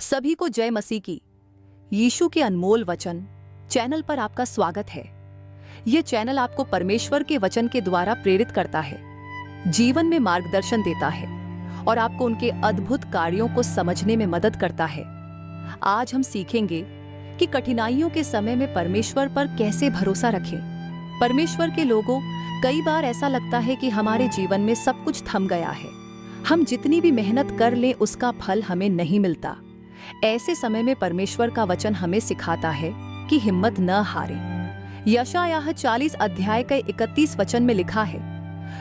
सभी को जय मसीह की। यीशु के अनमोल वचन चैनल पर आपका स्वागत है। यह चैनल आपको परमेश्वर के वचन के द्वारा प्रेरित करता है, जीवन में मार्गदर्शन देता है और आपको उनके अद्भुत कार्यों को समझने में मदद करता है। आज हम सीखेंगे कि कठिनाइयों के समय में परमेश्वर पर कैसे भरोसा रखें। परमेश्वर के लोगों, कई बार ऐसा लगता है कि हमारे जीवन में सब कुछ थम गया है। हम जितनी भी मेहनत कर लें उसका फल हमें नहीं मिलता। ऐसे समय में परमेश्वर का वचन हमें सिखाता है कि हिम्मत न हारें। यशायाह 40 अध्याय के 31 वचन में लिखा है,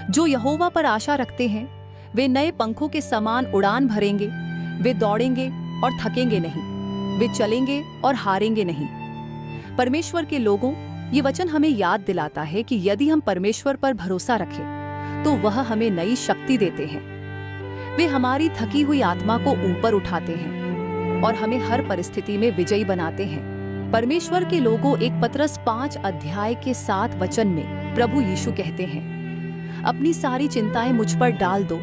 जो यहोवा पर आशा रखते हैं वे नए पंखों के समान उड़ान भरेंगे। वे दौड़ेंगे और थकेंगे नहीं, वे चलेंगे और हारेंगे नहीं। परमेश्वर के लोगों, ये वचन हमें याद दिलाता है कि यदि हम परमेश्वर पर भरोसा रखें तो वह हमें नई शक्ति देते हैं। वे हमारी थकी हुई आत्मा को ऊपर उठाते हैं और हमें हर परिस्थिति में विजयी बनाते हैं। परमेश्वर के लोगों, 1 पतरस 5 अध्याय के 7 वचन में प्रभु यीशु कहते हैं, अपनी सारी चिंताएं मुझ पर डाल दो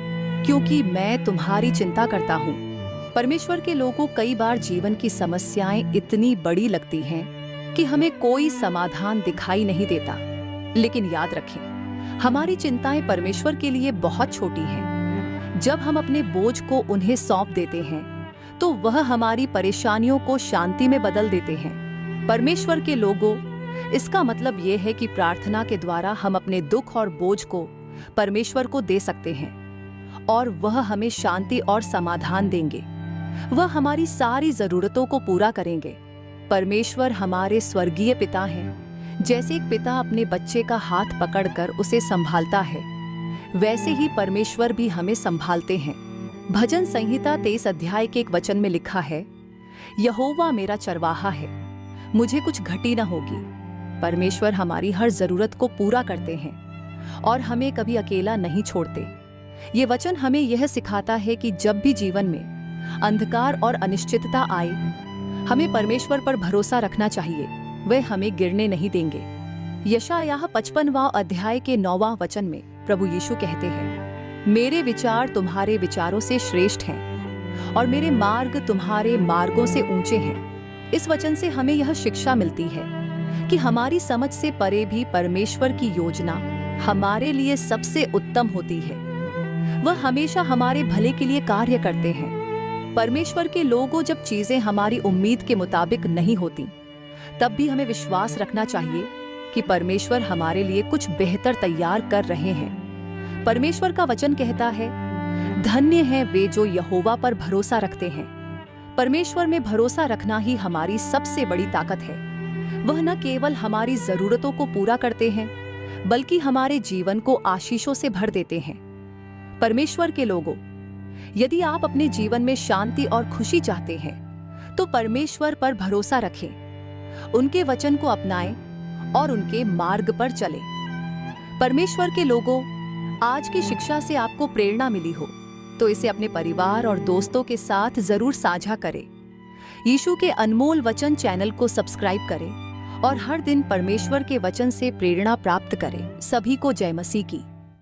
क्योंकि मैं तुम्हारी चिंता करता हूँ। परमेश्वर के लोगों, कई बार जीवन की समस्याएं इतनी बड़ी लगती हैं कि हमें कोई समाधान दिखाई नहीं देता। लेकिन याद रखें, हमारी चिंताएं परमेश्वर के लिए बहुत छोटी हैं। जब हम अपने बोझ को उन्हें सौंप देते हैं तो वह हमारी परेशानियों को शांति में बदल देते हैं। परमेश्वर के लोगों, इसका मतलब यह है कि प्रार्थना के द्वारा हम अपने दुख और बोझ को परमेश्वर को दे सकते हैं और वह हमें शांति और समाधान देंगे। वह हमारी सारी जरूरतों को पूरा करेंगे। परमेश्वर हमारे स्वर्गीय पिता हैं। जैसे एक पिता अपने बच्चे का हाथ पकड़कर उसे संभालता है, वैसे ही परमेश्वर भी हमें संभालते हैं। भजन संहिता 23 अध्याय के 1 वचन में लिखा है, यहोवा मेरा चरवाहा है, मुझे कुछ घटी न होगी। परमेश्वर हमारी हर जरूरत को पूरा करते हैं और हमें कभी अकेला नहीं छोड़ते। ये वचन हमें यह सिखाता है कि जब भी जीवन में अंधकार और अनिश्चितता आए, हमें परमेश्वर पर भरोसा रखना चाहिए। वह हमें गिरने नहीं देंगे। यशायाह 55वां अध्याय के 9वां वचन में प्रभु यीशु कहते हैं, मेरे विचार तुम्हारे विचारों से श्रेष्ठ हैं और मेरे मार्ग तुम्हारे मार्गों से ऊंचे हैं। इस वचन से हमें यह शिक्षा मिलती है कि हमारी समझ से परे भी परमेश्वर की योजना हमारे लिए सबसे उत्तम होती है। वह हमेशा हमारे भले के लिए कार्य करते हैं। परमेश्वर के लोगों, जब चीजें हमारी उम्मीद के मुताबिक नहीं होती, तब भी हमें विश्वास रखना चाहिए कि परमेश्वर हमारे लिए कुछ बेहतर तैयार कर रहे हैं। परमेश्वर का वचन कहता है, धन्य हैं वे जो यहोवा पर भरोसा रखते हैं। परमेश्वर में भरोसा रखना ही हमारी सबसे बड़ी ताकत है। वह न केवल हमारी जरूरतों को पूरा करते हैं, बल्कि हमारे जीवन को आशीषों से भर देते हैं। परमेश्वर के लोगों, यदि आप अपने जीवन में शांति और खुशी चाहते हैं तो परमेश्वर पर भरोसा रखें, उनके वचन को अपनाएं और उनके मार्ग पर चलें। परमेश्वर के लोगों, आज की शिक्षा से आपको प्रेरणा मिली हो तो इसे अपने परिवार और दोस्तों के साथ जरूर साझा करें। यीशु के अनमोल वचन चैनल को सब्सक्राइब करें और हर दिन परमेश्वर के वचन से प्रेरणा प्राप्त करें। सभी को जय मसीह की।